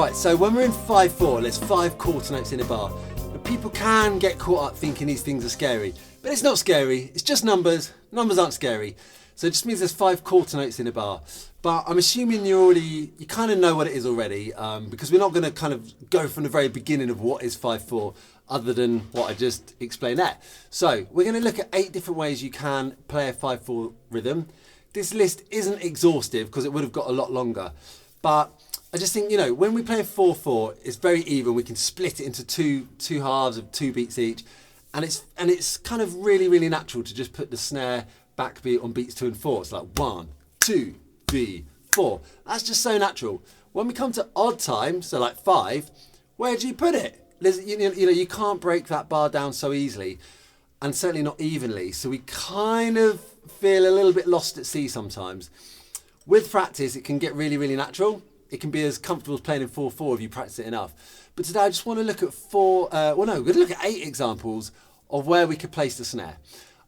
Right, so when we're in 5/4, there's 5 quarter notes in a bar. But people can get caught up thinking these things are scary. But it's not scary, it's just numbers. Numbers aren't scary. So it just means there's 5 quarter notes in a bar. But I'm assuming you kind of know what it is already, because we're not going to kind of go from the very beginning of what is 5/4, other than what I just explained there. So we're going to look at 8 different ways you can play a 5/4 rhythm. This list isn't exhaustive because it would have got a lot longer. But I just think, when we play a 4/4, it's very even. We can split it into two halves of 2 beats each. And it's kind of really, really natural to just put the snare backbeat on beats 2 and 4. It's like 1, 2, 3, 4. That's just so natural. When we come to odd time, so like 5, where do you put it? You can't break that bar down so easily, and certainly not evenly. So we kind of feel a little bit lost at sea sometimes. With practice, it can get really, really natural. It can be as comfortable as playing in 4/4 if you practice it enough. But today I just want to look at we're going to look at 8 examples of where we could place the snare.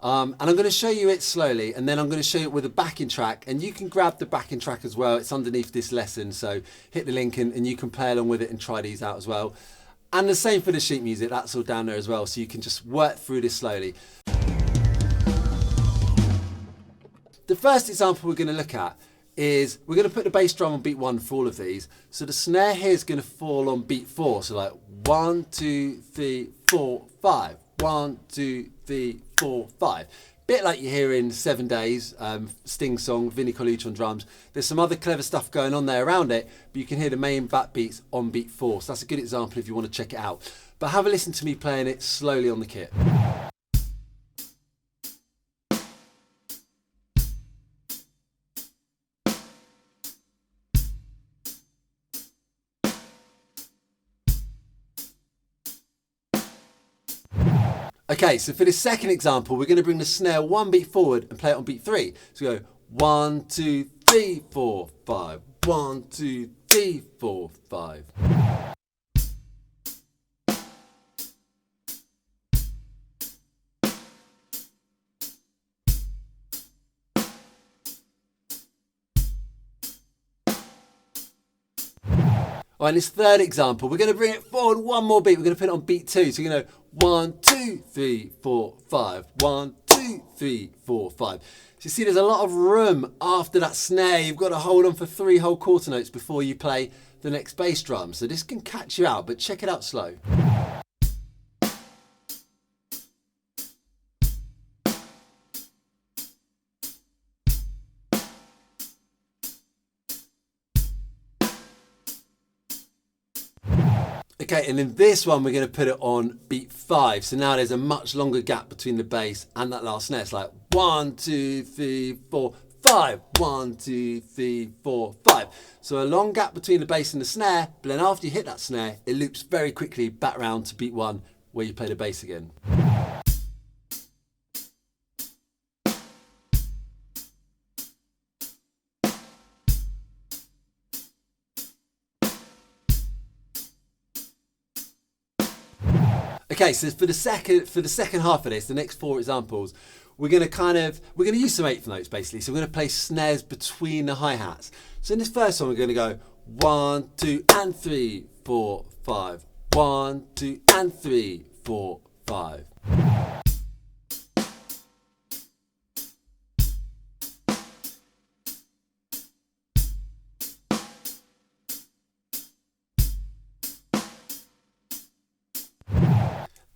And I'm going to show you it slowly, and then I'm going to show you it with a backing track, and you can grab the backing track as well. It's underneath this lesson, so hit the link and you can play along with it and try these out as well. And the same for the sheet music, that's all down there as well, so you can just work through this slowly. The first example we're going to look at is we're going to put the bass drum on beat 1 for all of these. So the snare here is going to fall on beat 4. So like 1, 2, 3, 4, 5. 1, 2, 3, 4, 5. Bit like you hear in 7 Days, Sting song, Vinnie Colaiuta on drums. There's some other clever stuff going on there around it, but you can hear the main back beats on beat 4. So that's a good example if you want to check it out. But have a listen to me playing it slowly on the kit. Okay, so for this second example, we're going to bring the snare 1 beat forward and play it on beat 3. So we go 1, 2, 3, 4, 5. 1, 2, 3, 4, 5. All right, in this third example, we're going to bring it forward 1 more beat. We're going to put it on beat 2. So you're going to go 1, 2, 3, 4, 5. 1, 2, 3, 4, 5. So you see there's a lot of room after that snare. You've got to hold on for 3 whole quarter notes before you play the next bass drum. So this can catch you out, but check it out slow. Okay, and in this one, we're going to put it on beat 5. So now there's a much longer gap between the bass and that last snare. It's like 1, 2, 3, 4, 5. 1, 2, 3, 4, 5. So a long gap between the bass and the snare, but then after you hit that snare, it loops very quickly back round to beat 1 where you play the bass again. Okay, so for the second half of this, the next 4 examples, we're going to use some 8th notes basically. So we're going to play snares between the hi-hats. So in this first one, we're going to go 1, 2, and 3, 4, 5. 1, 2, and 3, 4, 5.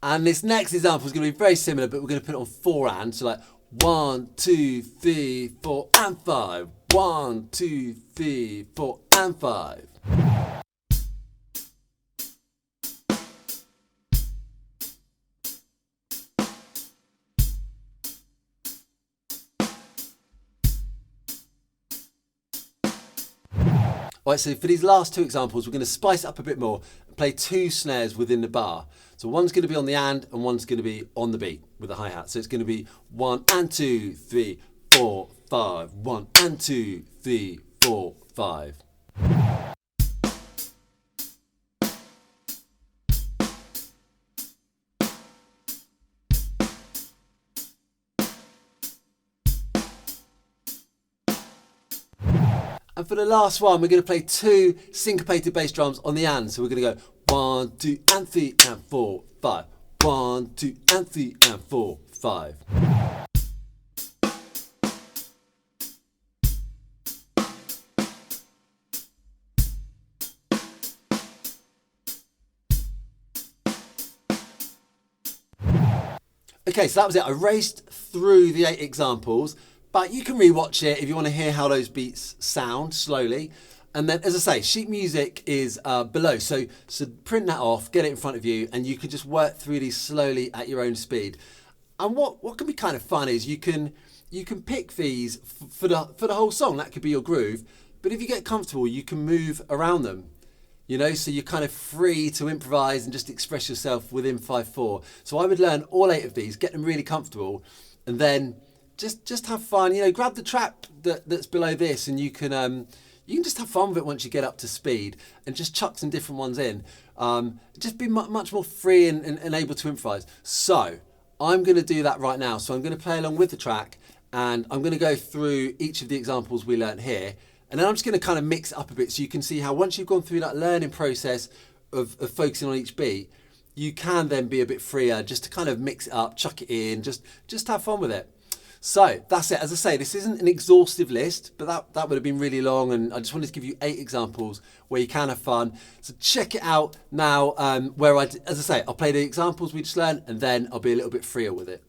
And this next example is going to be very similar, but we're going to put it on 4 and. So like 1, 2, 3, 4, and 5. 1, 2, 3, 4, and 5. Alright, so for these last 2 examples, we're going to spice it up a bit more and play 2 snares within the bar. So one's going to be on the and one's going to be on the beat with the hi-hat. So it's going to be 1 and 2, 3, 4, 5. 1 and 2, 3, 4, 5. And for the last one, we're going to play 2 syncopated bass drums on the and. So we're going to go 1, 2, and 3, and 4, 5. 1, 2, and 3, and 4, 5. Okay, so that was it. I raced through the 8 examples, but you can rewatch it if you want to hear how those beats sound slowly. And then, as I say, sheet music is below. So print that off, get it in front of you, and you can just work through these slowly at your own speed. And what can be kind of fun is you can pick these for the whole song. That could be your groove. But if you get comfortable, you can move around them. You know, so you're kind of free to improvise and just express yourself within 5/4. So I would learn all 8 of these, get them really comfortable, and then just have fun. You know, grab the track that's below this, and you can just have fun with it once you get up to speed, and just chuck some different ones in. Just be much more free and able to improvise. So I'm going to do that right now. So I'm going to play along with the track, and I'm going to go through each of the examples we learnt here. And then I'm just going to kind of mix it up a bit so you can see how once you've gone through that learning process of focusing on each beat, you can then be a bit freer just to kind of mix it up, chuck it in, just have fun with it. So that's it. As I say, this isn't an exhaustive list, but that would have been really long, and I just wanted to give you 8 examples where you can have fun. So check it out now, where as I say, I'll play the examples we just learned, and then I'll be a little bit freer with it.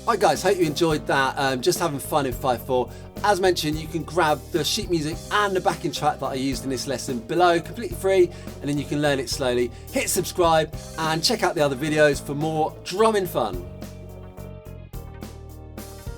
Right guys, hope you enjoyed that, just having fun in 5/4. As mentioned, you can grab the sheet music and the backing track that I used in this lesson below, completely free, and then you can learn it slowly. Hit subscribe and check out the other videos for more drumming fun.